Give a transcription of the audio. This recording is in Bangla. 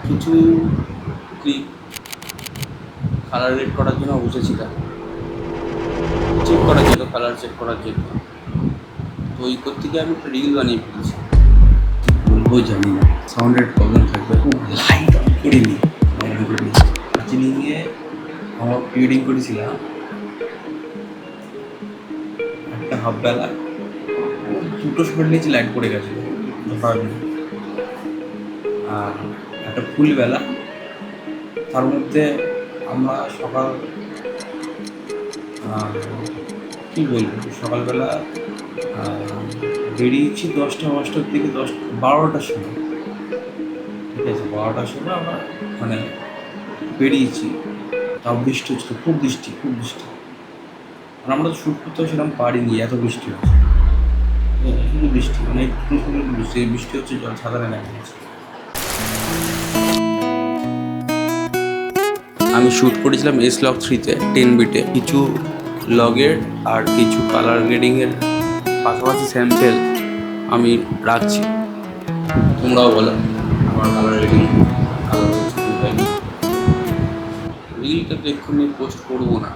কিছু ক্লিপ কালার রেড করার জন্য বসেছিলাম, চেক করার জন্য, কালার চেক করার জন্য। তো ওই করতে গিয়ে আমি একটা রিল বানিয়ে ফেলেছি, বলবো জানি না, সাউন্ডের প্রবলেম থাকবে। লাইট অন করিনি, দার্জিলিংয়ে আমার প্রি ওয়েডিং করেছিলাম একটা হাফবেলা, দুটো শট নিয়েছি, লাইট পড়ে গেছিলো আর একটা ফুলবেলা। তার মধ্যে আমরা সকাল কী বলবো, সকালবেলা বেরিয়েছি 10টার দিকে, 12টার সময়, ঠিক আছে, 12টার সময় আমরা মানে বেরিয়েছি। তাও বৃষ্টি হচ্ছিলো, খুব বৃষ্টি। আর আমরা তো শ্যুট করতেও সেরকম পারিনি, এত বৃষ্টি হচ্ছে, শুধু বৃষ্টি, মানে একটু শুধু বৃষ্টি হচ্ছে, জল সাঁতারে নেমে গেছে। আমি শ্যুট করেছিলাম S-Log 3-তে 10 বিটে, কিছু লগের আর কিছু কালার গ্রেডিংয়ের পাশাপাশি স্যাম্পেল আমি রাখছি। তোমরাও বলো আমার কালার গ্রেডিং রিলটা তো এক্ষুনি পোস্ট করবো না।